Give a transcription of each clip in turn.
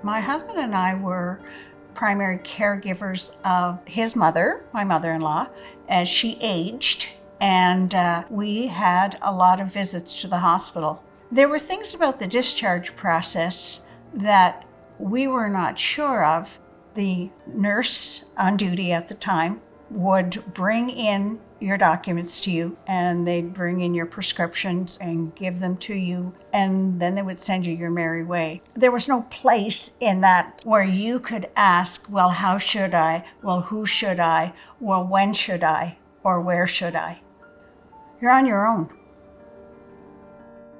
My husband and I were primary caregivers of his mother, my mother-in-law, as she aged, and we had a lot of visits to the hospital. There were things about the discharge process that we were not sure of. The nurse on duty at the time would bring in your documents to you, and they'd bring in your prescriptions and give them to you, and then they would send you your merry way. There was no place in that where you could ask, well, how should I? Well, who should I? Well, when should I? Or where should I? You're on your own.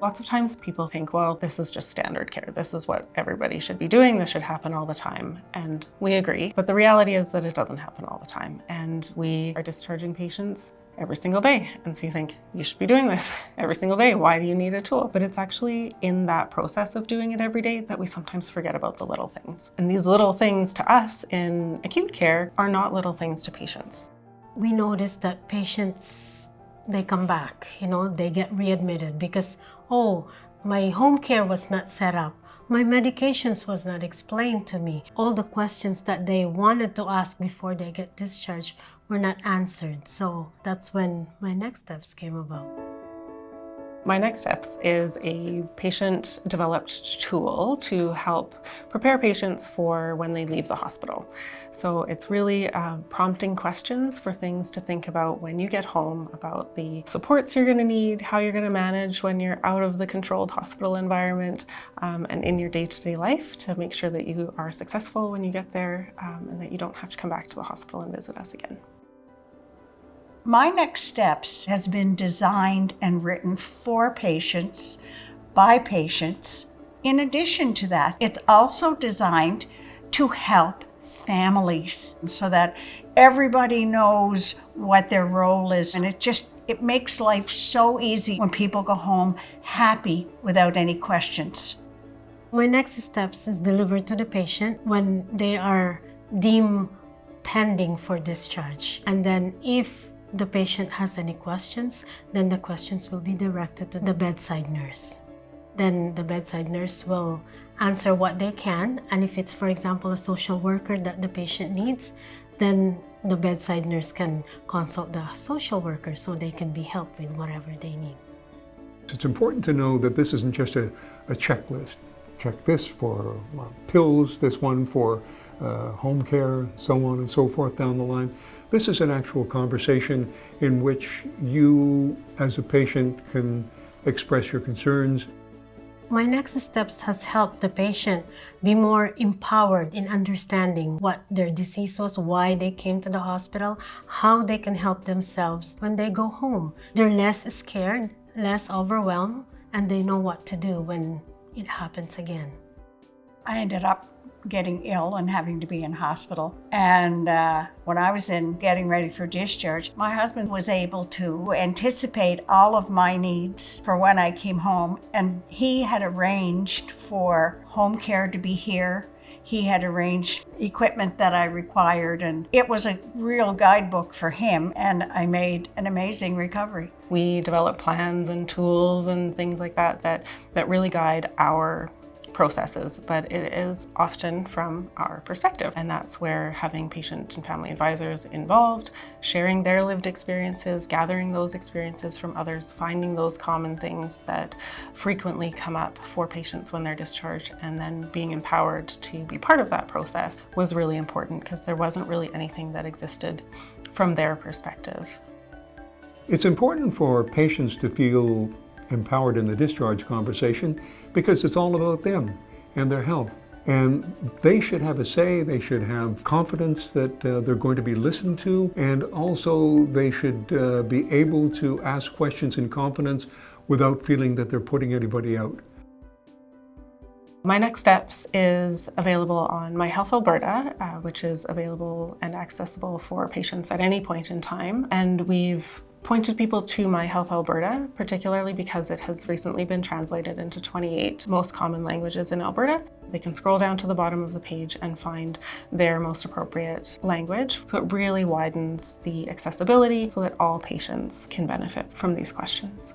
Lots of times people think, well, this is just standard care. This is what everybody should be doing. This should happen all the time. And we agree. But the reality is that it doesn't happen all the time. And we are discharging patients every single day. And so you think, you should be doing this every single day. Why do you need a tool? But it's actually in that process of doing it every day that we sometimes forget about the little things. And these little things to us in acute care are not little things to patients. We notice that patients, they come back, they get readmitted because, oh, my home care was not set up. My medications was not explained to me. All the questions that they wanted to ask before they get discharged were not answered. So that's when my next steps came about. My next steps is a patient-developed tool to help prepare patients for when they leave the hospital. So it's really prompting questions for things to think about when you get home, about the supports you're going to need, how you're going to manage when you're out of the controlled hospital environment, and in your day-to-day life to make sure that you are successful when you get there, and that you don't have to come back to the hospital and visit us again. My Next Steps has been designed and written for patients, by patients. In addition to that, it's also designed to help families so that everybody knows what their role is. And it makes life so easy when people go home happy without any questions. My Next Steps is delivered to the patient when they are deemed pending for discharge. And then if the patient has any questions, then the questions will be directed to the bedside nurse. Then the bedside nurse will answer what they can, and if it's, for example, a social worker that the patient needs, then the bedside nurse can consult the social worker so they can be helped with whatever they need. It's important to know that this isn't just a checklist. Check this for pills, this one for home care, so on and so forth down the line. This is an actual conversation in which you, as a patient, can express your concerns. My Next Steps has helped the patient be more empowered in understanding what their disease was, why they came to the hospital, how they can help themselves when they go home. They're less scared, less overwhelmed, and they know what to do when it happens again. I ended up getting ill and having to be in hospital. And when I was getting ready for discharge, my husband was able to anticipate all of my needs for when I came home. And he had arranged for home care to be here. He had arranged equipment that I required, and it was a real guidebook for him, and I made an amazing recovery. We develop plans and tools and things like that really guide our processes, but it is often from our perspective. And that's where having patient and family advisors involved, sharing their lived experiences, gathering those experiences from others, finding those common things that frequently come up for patients when they're discharged, and then being empowered to be part of that process was really important because there wasn't really anything that existed from their perspective. It's important for patients to feel empowered in the discharge conversation because it's all about them and their health. And they should have a say, they should have confidence that they're going to be listened to, and also they should be able to ask questions in confidence without feeling that they're putting anybody out. My Next Steps is available on My Health Alberta, which is available and accessible for patients at any point in time. And we've pointed people to My Health Alberta, particularly because it has recently been translated into 28 most common languages in Alberta. They can scroll down to the bottom of the page and find their most appropriate language. So it really widens the accessibility so that all patients can benefit from these questions.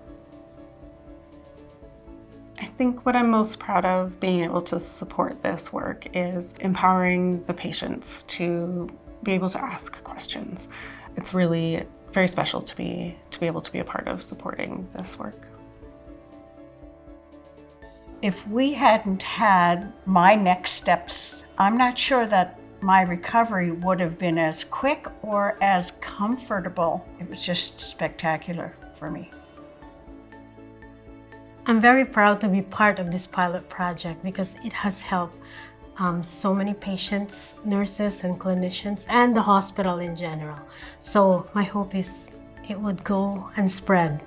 I think what I'm most proud of being able to support this work is empowering the patients to be able to ask questions. It's really very special to be able to be a part of supporting this work. If we hadn't had my next steps, I'm not sure that my recovery would have been as quick or as comfortable. It was just spectacular for me. I'm very proud to be part of this pilot project because it has helped so many patients, nurses, and clinicians, and the hospital in general. So my hope is it would go and spread.